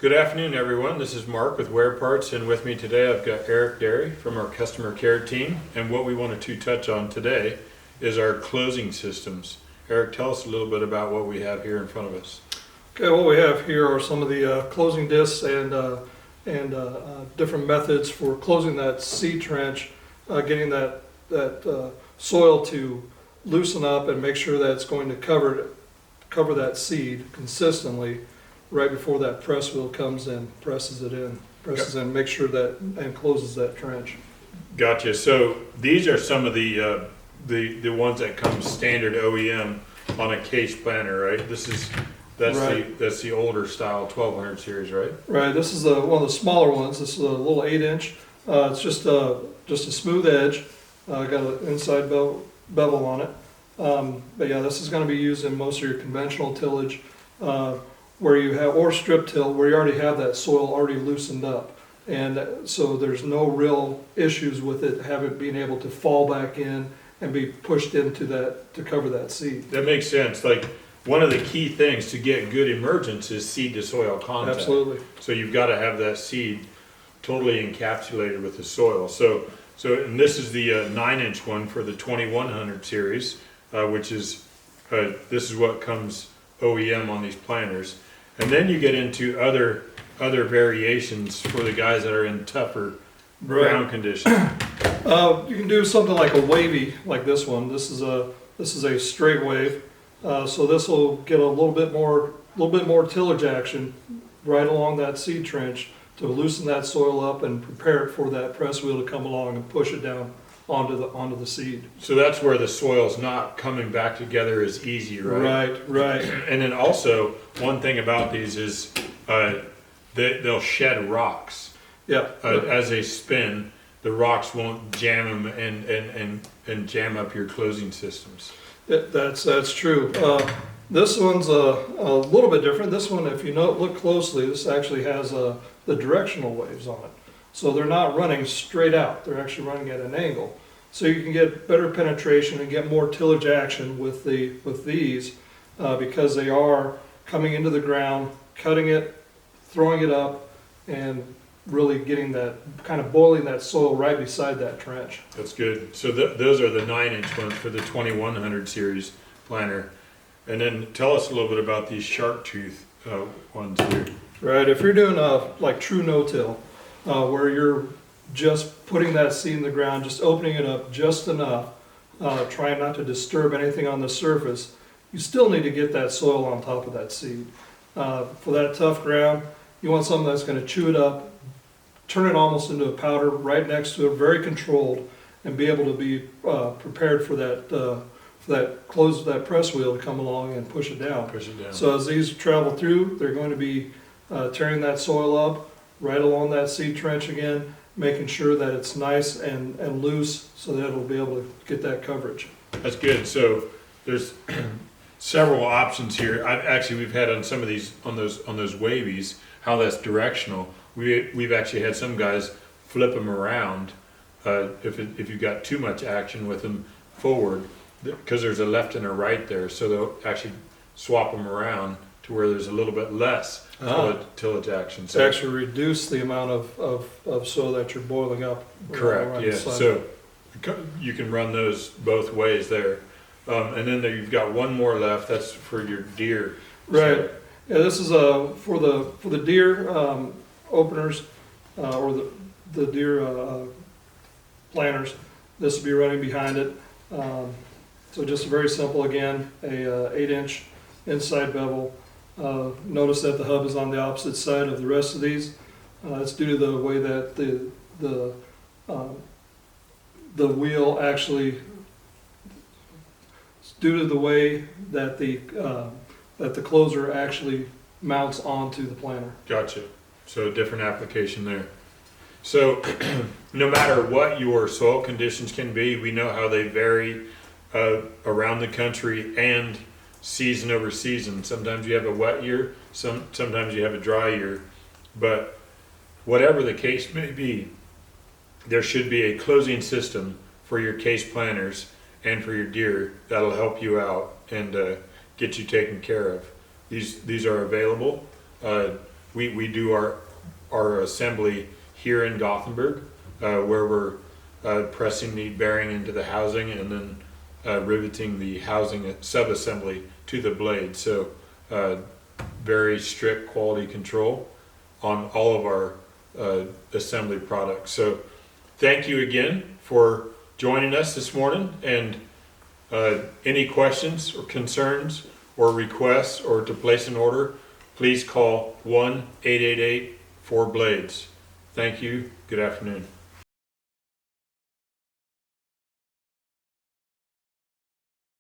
Good afternoon, everyone. This is Mark with Wear Parts, and with me today I've got Eric Derry from our customer care team. And what we wanted to touch on today is our closing systems. Eric, tell us a little bit about what we have here in front of us. Okay, what we have here are some of the closing discs and different methods for closing that seed trench, getting that soil to loosen up and make sure that it's going to cover that seed consistently right before that press wheel comes and presses in, make sure that and closes that trench. Gotcha. So these are some of the ones that come standard OEM on a case planner, right? That's the older style 1200 series, right? Right. This is one of the smaller ones. This is a little 8-inch. It's just a smooth edge. Got an inside bevel on it. But yeah, this is going to be used in most of your conventional tillage, where you have, or strip till, where you already have that soil already loosened up. And so there's no real issues with it being able to fall back in and be pushed into that to cover that seed. That makes sense. Like, one of the key things to get good emergence is seed to soil contact. Absolutely. So you've got to have that seed totally encapsulated with the soil. So and this is the 9-inch one for the 2100 series, which is this is what comes OEM on these planters. And then you get into other variations for the guys that are in tougher ground conditions. You can do something like a wavy, like this one. This is a straight wave. So this will get a little bit more tillage action right along that seed trench to loosen that soil up and prepare it for that press wheel to come along and push it down onto the seed. So that's where the soil's not coming back together as easy, right? Right. And then also, one thing about these is they'll shed rocks. Yeah. As they spin, the rocks won't jam them and jam up your closing systems. That's true. This one's a little bit different. This one, if you look closely, this actually has the directional waves on it. So they're not running straight out. They're actually running at an angle. So you can get better penetration and get more tillage action with these because they are coming into the ground, cutting it, throwing it up, and really getting that, kind of boiling that soil right beside that trench. That's good. So those are the 9-inch ones for the 2100 series planter. And then tell us a little bit about these sharp tooth ones here. Right, if you're doing like true no-till, where you're just putting that seed in the ground, just opening it up just enough, trying not to disturb anything on the surface, you still need to get that soil on top of that seed. For that tough ground, you want something that's going to chew it up, turn it almost into a powder right next to it, very controlled, and be able to be prepared for that press wheel to come along and push it down. So as these travel through, they're going to be tearing that soil up right along that seed trench again, making sure that it's nice and loose so that it'll be able to get that coverage. That's good. So there's several options here. We've had on some of these on those wavies how that's directional. We've actually had some guys flip them around if you've got too much action with them forward, because there's a left and a right there, so they'll actually swap them around to where there's a little bit less tillage action. To actually reduce the amount of soil that you're boiling up. Correct, yeah. So you can run those both ways there. And then you've got one more left, that's for your deer. Right. So, yeah, this is for the deer openers or the deer planters. This will be running behind it. So just very simple again, a 8-inch inside bevel. Notice that the hub is on the opposite side of the rest of these. It's due to the way that the wheel actually, it's due to the way that the closer actually mounts onto the planter. Gotcha. So different application there. So no matter what your soil conditions can be, we know how they vary around the country and season over season. Sometimes you have a wet year, sometimes you have a dry year, but whatever the case may be, there should be a closing system for your case planters and for your deer that'll help you out and get you taken care of. These are available. we do our assembly here in Gothenburg, where we're pressing the bearing into the housing and then riveting the housing sub-assembly to the blade. So very strict quality control on all of our assembly products. So thank you again for joining us this morning, and any questions or concerns or requests or to place an order, please call 1-888-4-BLADES. Thank you. Good afternoon.